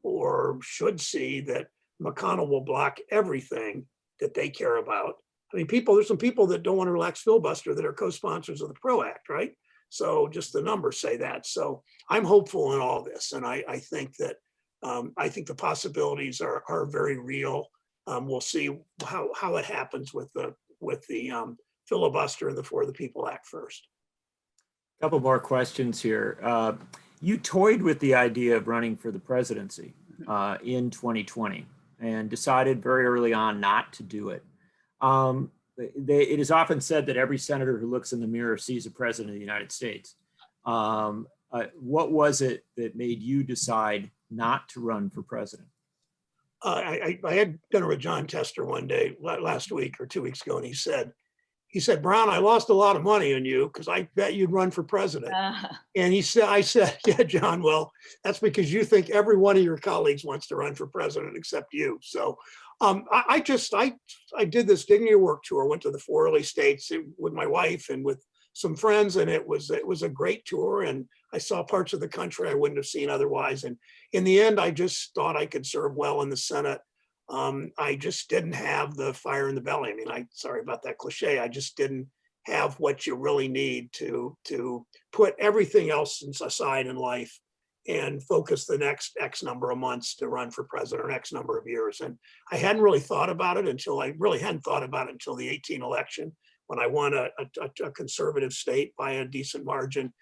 or should see, that McConnell will block everything that they care about. I mean, there's some people that don't want to relax filibuster that are co-sponsors of the PRO Act, right? So just the numbers say that. So I'm hopeful in all this. And I think that, I think the possibilities are very real. We'll see how it happens with the filibuster and the For the People Act first. Couple more questions here. You toyed with the idea of running for the presidency in 2020 and decided very early on not to do it. It is often said that every senator who looks in the mirror sees a president of the United States. What was it that made you decide not to run for president? I had dinner with John Tester one day last week or 2 weeks ago, and he said, Brown, I lost a lot of money on you because I bet you'd run for president. And I said, yeah, John, well, that's because you think every one of your colleagues wants to run for president except you. So I did this Dignity at Work tour, went to the 4 early states with my wife and with some friends, and it was a great tour, and I saw parts of the country I wouldn't have seen otherwise. And in the end, I just thought I could serve well in the Senate. I just didn't have the fire in the belly. I mean, sorry about that cliche. I just didn't have what you really need to put everything else aside in life and focus the next X number of months to run for president or X number of years. And I hadn't really thought about it until the 18 election, when I won a conservative state by a decent margin.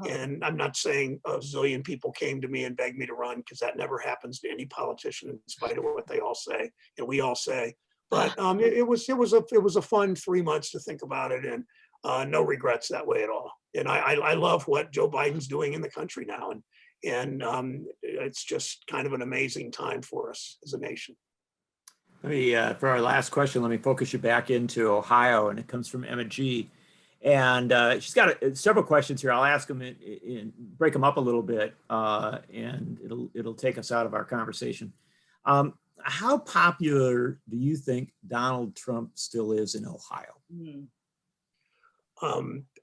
And I'm not saying a zillion people came to me and begged me to run, because that never happens to any politician, in spite of what they all say and we all say. But it was a fun 3 months to think about it, and no regrets that way at all. And I love what Joe Biden's doing in the country now, and it's just kind of an amazing time for us as a nation. Let me, for our last question, let me focus you back into Ohio, and it comes from Emma G. And she's got several questions here. I'll ask them and break them up a little bit, and it'll take us out of our conversation. How popular do you think Donald Trump still is in Ohio?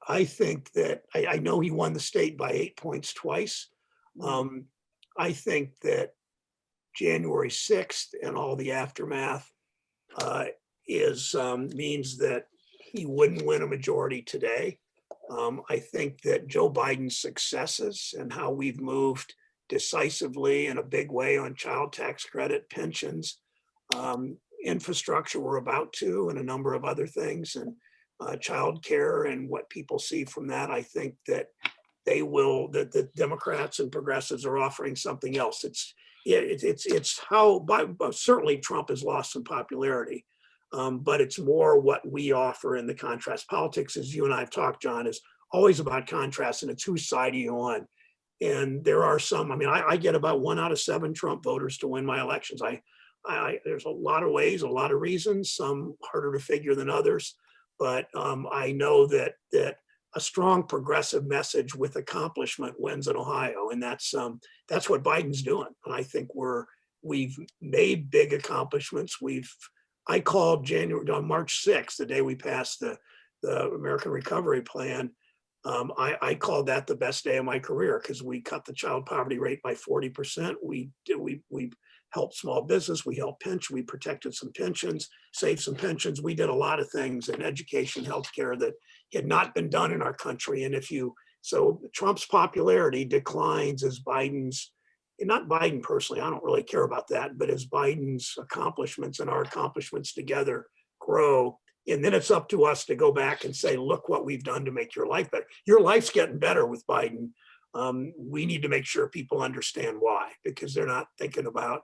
I think that I know he won the state by 8 points twice. I think that January 6th and all the aftermath means that he wouldn't win a majority today. I think that Joe Biden's successes and how we've moved decisively in a big way on child tax credit, pensions, infrastructure we're about to, and a number of other things, and child care and what people see from that, I think that that the Democrats and progressives are offering something else. It's how certainly Trump has lost some popularity. But it's more what we offer in the contrast. Politics, as you and I have talked, John, is always about contrast, and it's whose side are you on. And there are some, I mean, I get about 1 out of 7 Trump voters to win my elections. There's a lot of ways, a lot of reasons, some harder to figure than others. But I know that a strong progressive message with accomplishment wins in Ohio, and that's what Biden's doing. And I think we've made big accomplishments. I called on March 6th, the day we passed the American Recovery Plan. I called that the best day of my career, because we cut the child poverty rate by 40%. We helped small business, we helped pension, we protected some pensions, saved some pensions. We did a lot of things in education, healthcare that had not been done in our country. And so Trump's popularity declines as Biden's, not Biden personally, I don't really care about that, but as Biden's accomplishments and our accomplishments together grow. And then it's up to us to go back and say, look what we've done to make your life better. Your life's getting better with Biden. We need to make sure people understand why, because they're not thinking about,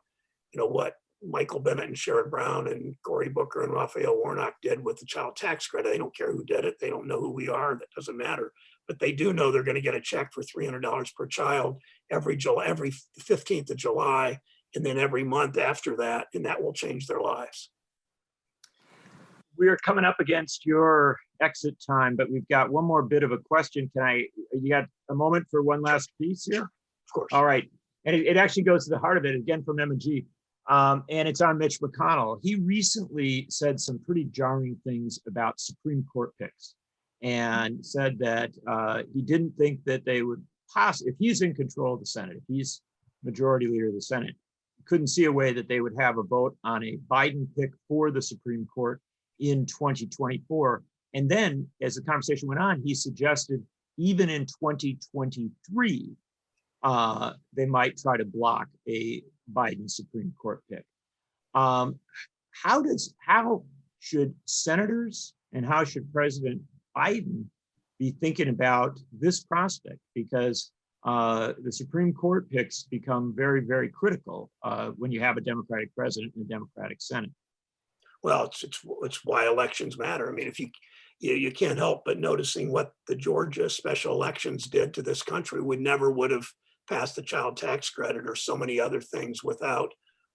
what Michael Bennett and Sherrod Brown and Cory Booker and Raphael Warnock did with the child tax credit. They don't care who did it. They don't know who we are. That doesn't matter. But they do know they're going to get a check for $300 per child every 15th of July, and then every month after that, and that will change their lives. We're coming up against your exit time, but we've got one more bit of a question. You got a moment for one last piece here? Of course. All right. And it actually goes to the heart of it, again, from Emma G. And it's on Mitch McConnell. He recently said some pretty jarring things about Supreme Court picks, and said that he didn't think that they would if he's in control of the Senate, if he's majority leader of the Senate, couldn't see a way that they would have a vote on a Biden pick for the Supreme Court in 2024. And then as the conversation went on, he suggested even in 2023, they might try to block a Biden Supreme Court pick. how should senators and how should President Biden be thinking about this prospect? Because the Supreme Court picks become very, very critical when you have a Democratic president and a Democratic Senate. Well, it's why elections matter. I mean, if you can't help but noticing what the Georgia special elections did to this country. We never would have passed the child tax credit or so many other things without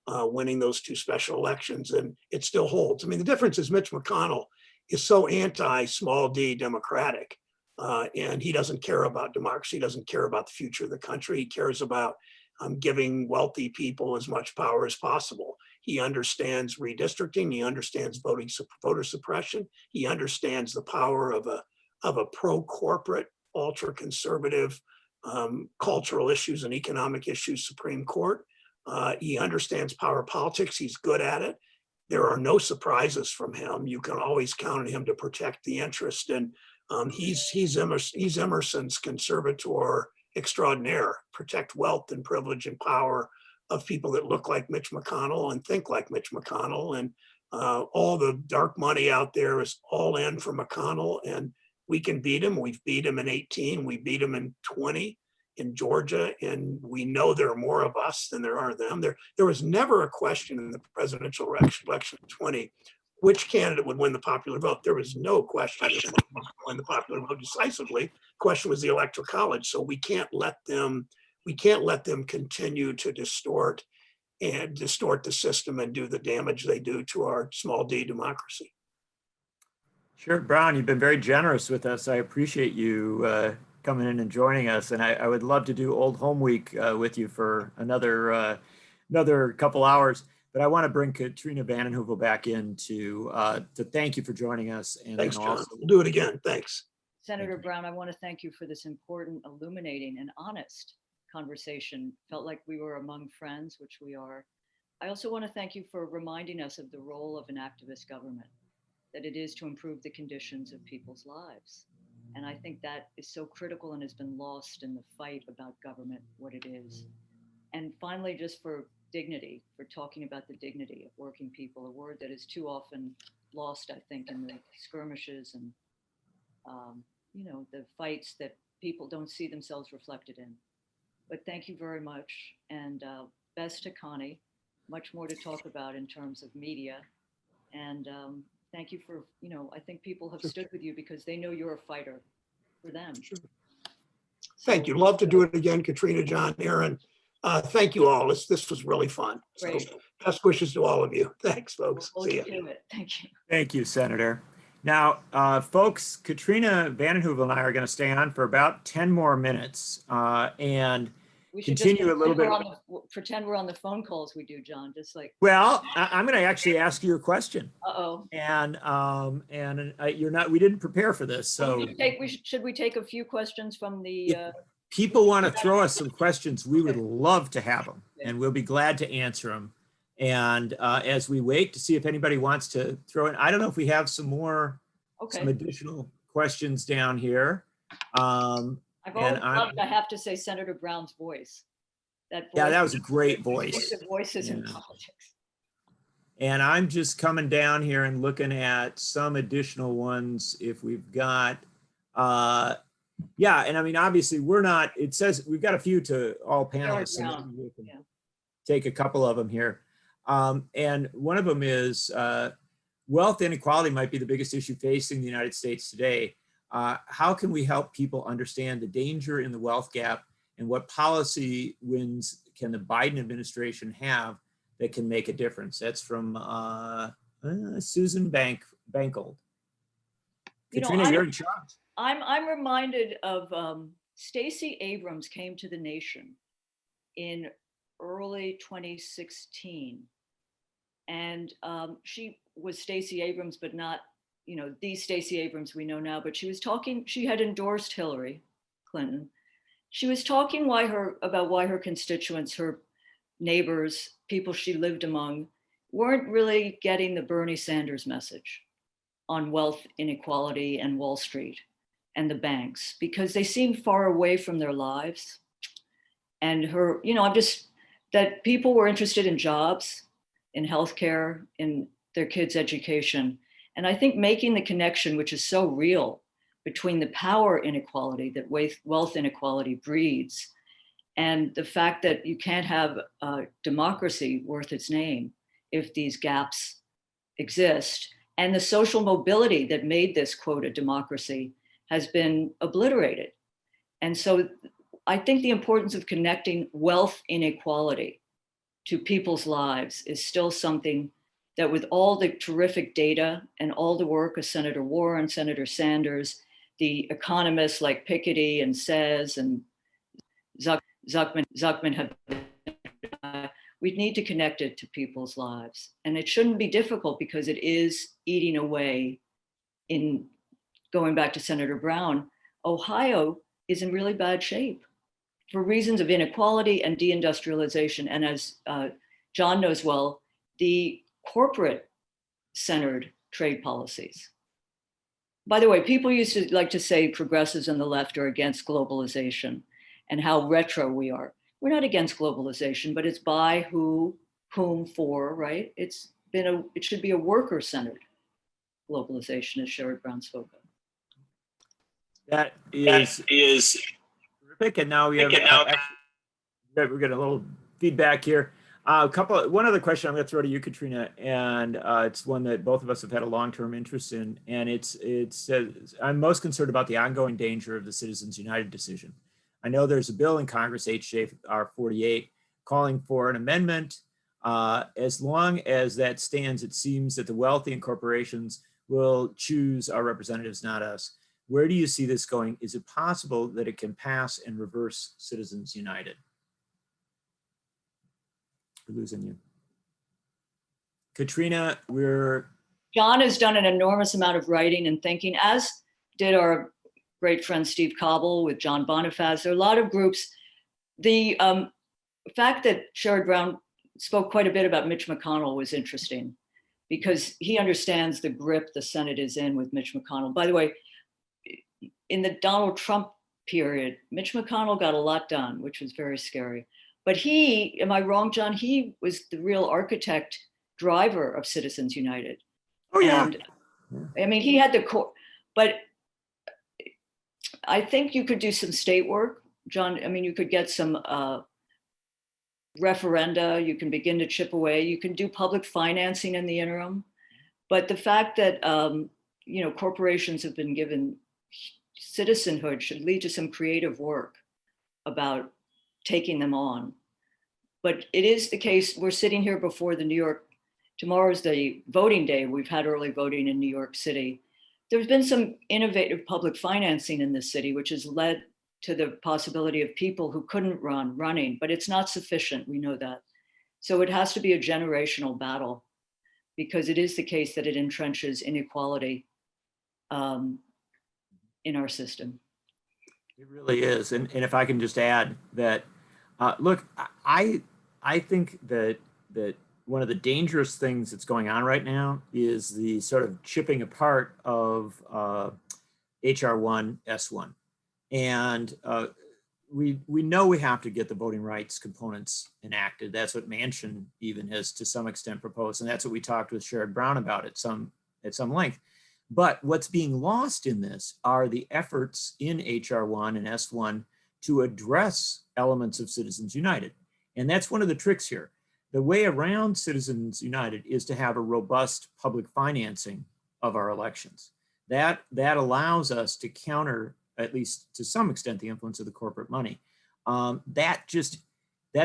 winning those two special elections, and it still holds. I mean, the difference is Mitch McConnell is so anti-small d Democratic, and he doesn't care about democracy. He doesn't care about the future of the country. He cares about giving wealthy people as much power as possible. He understands redistricting. He understands voter suppression. He understands the power of a pro-corporate, ultra-conservative cultural issues and economic issues Supreme Court. He understands power politics. He's good at it. There are no surprises from him. You can always count on him to protect the interest. And he's Emerson's conservator extraordinaire, protect wealth and privilege and power of people that look like Mitch McConnell and think like Mitch McConnell. And all the dark money out there is all in for McConnell, and we can beat him. We've beat him in 18. We beat him in 20 in Georgia, and we know there are more of us than there are them. There was never a question in the presidential election of 20 which candidate would win the popular vote. There was no question who would win the popular vote decisively. The question was the Electoral College. So we can't let them continue to distort the system and do the damage they do to our small d democracy. Sherrod Brown, you've been very generous with us. I appreciate you coming in and joining us. And I would love to do Old Home Week with you for another couple hours. But I want to bring Katrina vanden Heuvel back in to thank you for joining us. And thanks, John. also, We'll do it again. Thanks. Senator Brown, I want to thank you for this important, illuminating, and honest conversation. Felt like we were among friends, which we are. I also want to thank you for reminding us of the role of an activist government, that it is to improve the conditions of people's lives. And I think that is so critical and has been lost in the fight about government, what it is. And finally, just for dignity, for talking about the dignity of working people, a word that is too often lost, I think, in the skirmishes and the fights that people don't see themselves reflected in. But thank you very much, and best to Connie. Much more to talk about in terms of media, and thank you for, I think people have stood with you because they know you're a fighter for them. Sure. Thank you. Love to do it again, Katrina, John, Aaron. Thank you all. This was really fun. Great. So best wishes to all of you. Thanks, folks. We'll See you. do it. Thank you. thank you, Senator. Now, folks, Katrina vanden Heuvel and I are going to stay on for about 10 more minutes and We should continue just a little bit. pretend we're on the phone calls we do, John, just like, Well, I'm going to actually ask you a question. uh-oh. And we didn't prepare for this. So Should we take a few questions from the, people want to throw us some questions, we would love to have them, and we'll be glad to answer them. And as we wait to see if anybody wants to throw in, I don't know if we have some additional questions down here. I've always loved, I have to say, Senator Brown's voice. Yeah, that was a great voice. Voices in politics. And I'm just coming down here and looking at some additional ones if we've got, yeah, and I mean, obviously it says we've got a few to all panelists, and we can take a couple of them here. And one of them is wealth inequality might be the biggest issue facing the United States today. How can we help people understand the danger in the wealth gap, and what policy wins can the Biden administration have that can make a difference? That's from Susan Bankold. Katrina, you're in charge. I'm reminded of Stacey Abrams came to the nation in early 2016, and she was Stacey Abrams, but not the Stacey Abrams we know now. But she had endorsed Hillary Clinton. She was talking about why her constituents, her neighbors, people she lived among, weren't really getting the Bernie Sanders message on wealth inequality and Wall Street and the banks, because they seemed far away from their lives. And that people were interested in jobs, in healthcare, in their kids' education. And I think making the connection, which is so real, between the power inequality that wealth inequality breeds and the fact that you can't have a democracy worth its name if these gaps exist, and the social mobility that made this, quote, a democracy has been obliterated. And so I think the importance of connecting wealth inequality to people's lives is still something that, with all the terrific data and all the work of Senator Warren, Senator Sanders, the economists like Piketty and Says and Zuckman have, we need to connect it to people's lives. And it shouldn't be difficult because it is eating away. In going back to Senator Brown, Ohio is in really bad shape for reasons of inequality and deindustrialization. And as John knows well, the corporate centered trade policies. By the way, people used to like to say progressives on the left are against globalization and how retro we are. We're not against globalization, but it's by who, whom, for, right? it should be a worker-centered globalization, as Sherrod Brown spoke of. That is terrific. And now we have, we're getting a little feedback here. One other question I'm going to throw to you, Katrina, and it's one that both of us have had a long-term interest in, and it says, I'm most concerned about the ongoing danger of the Citizens United decision. I know there's a bill in Congress, HJR 48, calling for an amendment. As long as that stands, it seems that the wealthy and corporations will choose our representatives, not us. Where do you see this going? Is it possible that it can pass and reverse Citizens United? We're losing you. Katrina, John has done an enormous amount of writing and thinking, as did our great friend Steve Cobble with John Bonifaz. There are a lot of groups. The fact that Sherrod Brown spoke quite a bit about Mitch McConnell was interesting because he understands the grip the Senate is in with Mitch McConnell. By the way, in the Donald Trump period, Mitch McConnell got a lot done, which was very scary. But he, am I wrong, John? He was the real architect, driver of Citizens United. Oh yeah. And, I mean, he had the core, but I think you could do some state work, John. I mean, you could get some referenda, you can begin to chip away, you can do public financing in the interim. But the fact that, corporations have been given citizenhood should lead to some creative work about taking them on. But it is the case, we're sitting here before the New York, tomorrow's the voting day. We've had early voting in New York City. There's been some innovative public financing in this city, which has led to the possibility of people who couldn't running, but it's not sufficient, we know that. So it has to be a generational battle because it is the case that it entrenches inequality in our system. It really is. And if I can just add that, look, I think that one of the dangerous things that's going on right now is the sort of chipping apart of HR1, S1. And we know we have to get the voting rights components enacted. That's what Manchin even has to some extent proposed. And that's what we talked with Sherrod Brown about at some length. But what's being lost in this are the efforts in HR1 and S1 to address elements of Citizens United. And that's one of the tricks here. The way around Citizens United is to have a robust public financing of our elections. That allows us to counter, at least to some extent, the influence of the corporate money. That's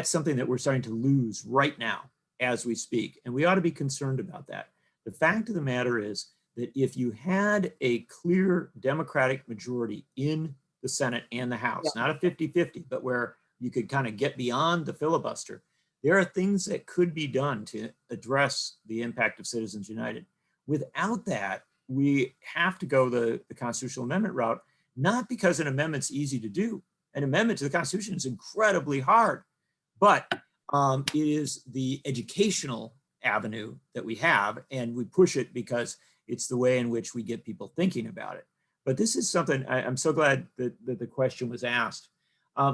something that we're starting to lose right now as we speak. And we ought to be concerned about that. The fact of the matter is that if you had a clear Democratic majority in the Senate and the House, not a 50-50, but where you could kind of get beyond the filibuster, there are things that could be done to address the impact of Citizens United. Without that, we have to go the constitutional amendment route, not because an amendment's easy to do. An amendment to the Constitution is incredibly hard, but it is the educational avenue that we have, and we push it because it's the way in which we get people thinking about it. But this is something, I'm so glad that the question was asked.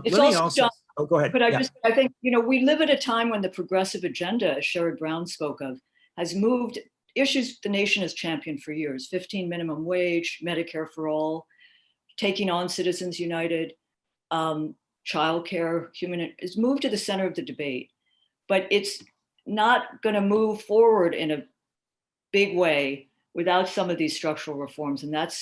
It's also, John, oh, go ahead. But I think, we live at a time when the progressive agenda, as Sherrod Brown spoke of, has moved issues the nation has championed for years: 15 minimum wage, Medicare for all, taking on Citizens United, childcare, is moved to the center of the debate. But it's not going to move forward in a big way without some of these structural reforms. And that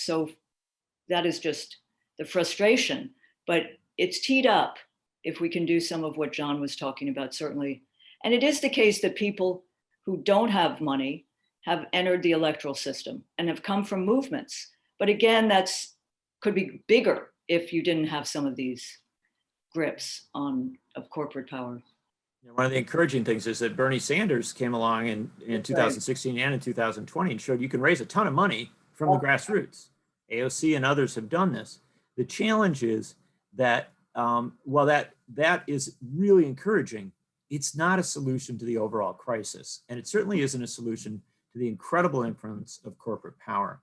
is just the frustration. But it's teed up if we can do some of what John was talking about, certainly. And it is the case that people who don't have money have entered the electoral system and have come from movements. But again, could be bigger if you didn't have some of these grips of corporate power. One of the encouraging things is that Bernie Sanders came along in 2016 and in 2020 and showed you can raise a ton of money from the grassroots. AOC and others have done this. The challenge is that while that is really encouraging, it's not a solution to the overall crisis. And it certainly isn't a solution to the incredible influence of corporate power.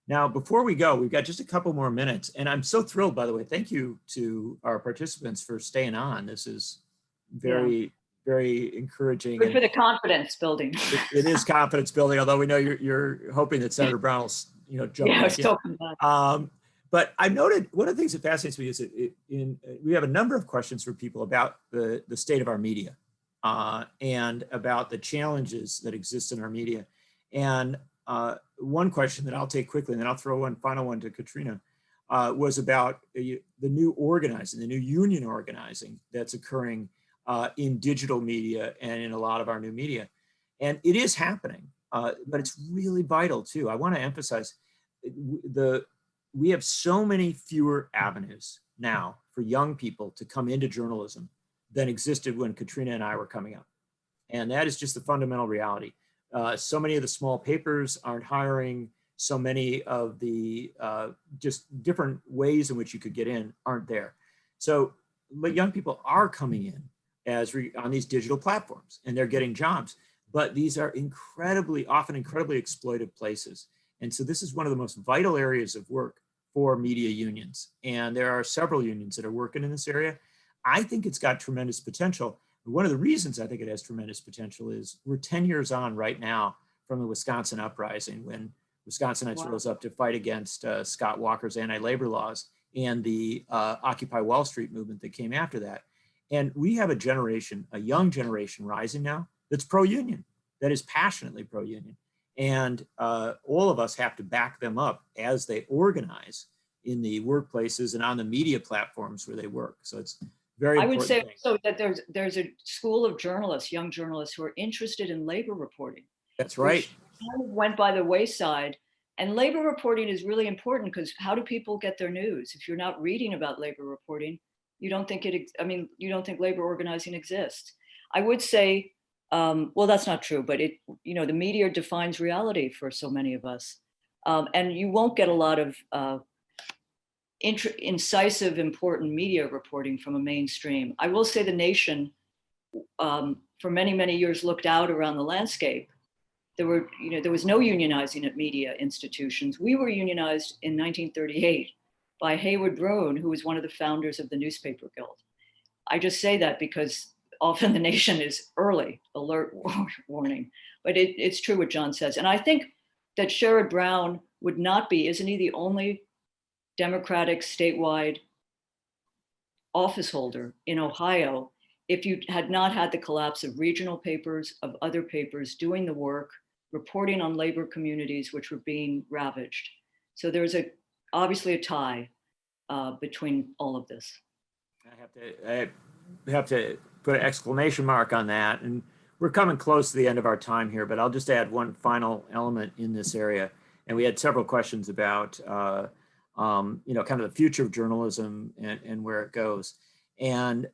Now, before we go, we've got just a couple more minutes. And I'm so thrilled, by the way, thank you to our participants for staying on. This is very encouraging. Good for the confidence building. It is confidence building, although we know you're hoping that Senator Brown will jump back in. But I noted one of the things that fascinates me is that we have a number of questions from people about the state of our media and about the challenges that exist in our media. And one question that I'll take quickly, and then I'll throw one final one to Katrina, was about the new organizing, the new union organizing that's occurring in digital media and in a lot of our new media. And it is happening, but it's really vital too. I want to emphasize we have so many fewer avenues now for young people to come into journalism than existed when Katrina and I were coming up. And that is just the fundamental reality. So many of the small papers aren't hiring. So many of the just different ways in which you could get in aren't there. So but young people are coming in on these digital platforms, and they're getting jobs. But these are often incredibly exploitive places. And so this is one of the most vital areas of work for media unions. And there are several unions that are working in this area. I think it's got tremendous potential. One of the reasons I think it has tremendous potential is we're 10 years on right now from the Wisconsin uprising, when Wisconsinites rose up to fight against Scott Walker's anti-labor laws and the Occupy Wall Street movement that came after that. And we have a young generation rising now that's pro-union, that is passionately pro-union. And all of us have to back them up as they organize in the workplaces and on the media platforms where they work. So it's very important. I would say also that there's a school of journalists, young journalists, who are interested in labor reporting. That's right. Which kind of went by the wayside. And labor reporting is really important, because how do people get their news? If you're not reading about labor reporting, you don't think labor organizing exists. I would say, well, that's not true, but the media defines reality for so many of us. And you won't get a lot of incisive, important media reporting from a mainstream. I will say the nation, for many, many years, looked out around the landscape. There was no unionizing at media institutions. We were unionized in 1938 by Heuvel Brown, who was one of the founders of the Newspaper Guild. I just say that because often the nation is early, alert warning, but it's true what John says. And I think that Sherrod Brown isn't he the only Democratic statewide office holder in Ohio, if you had not had the collapse of regional papers, of other papers doing the work, reporting on labor communities which were being ravaged. So there's obviously a tie between all of this. I have to put an exclamation mark on that. And we're coming close to the end of our time here, but I'll just add one final element in this area. And we had several questions about, kind of the future of journalism and where it goes. And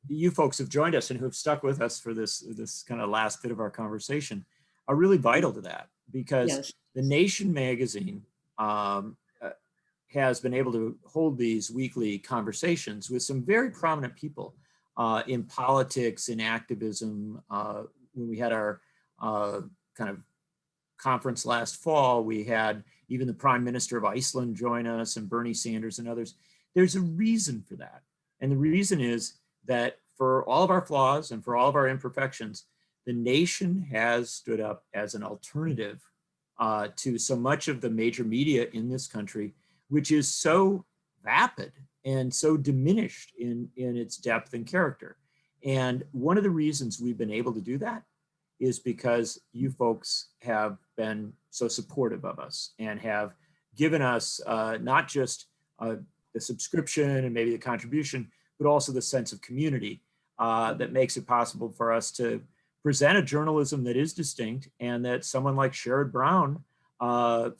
you folks have joined us and who have stuck with us for this kind of last bit of our conversation are really vital to that, because the Nation magazine has been able to hold these weekly conversations with some very prominent people in politics, in activism. When we had our kind of conference last fall, we had even the Prime Minister of Iceland join us, and Bernie Sanders and others. There's a reason for that. And the reason is that for all of our flaws and for all of our imperfections, the nation has stood up as an alternative to so much of the major media in this country, which is so vapid and so diminished in its depth and character. And one of the reasons we've been able to do that is because you folks have been so supportive of us and have given us not just the subscription and maybe the contribution, but also the sense of community that makes it possible for us to present a journalism that is distinct, and that someone like Sherrod Brown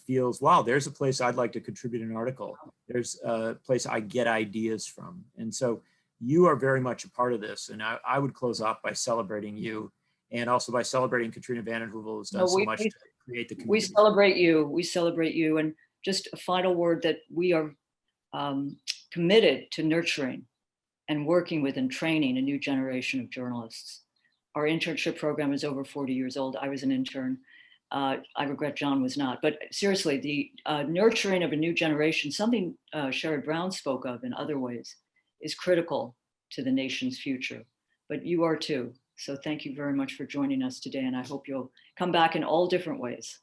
feels, wow, there's a place I'd like to contribute an article. There's a place I get ideas from. And so you are very much a part of this. And I would close off by celebrating you, and also by celebrating Katrina vanden Heuvel, who's done so much to create the community. We celebrate you. We celebrate you. And just a final word that we are committed to nurturing and working with and training a new generation of journalists. Our internship program is over 40 years old. I was an intern. I regret John was not. But seriously, the nurturing of a new generation, something Sherrod Brown spoke of in other ways, is critical to the nation's future. But you are too. So thank you very much for joining us today. And I hope you'll come back in all different ways.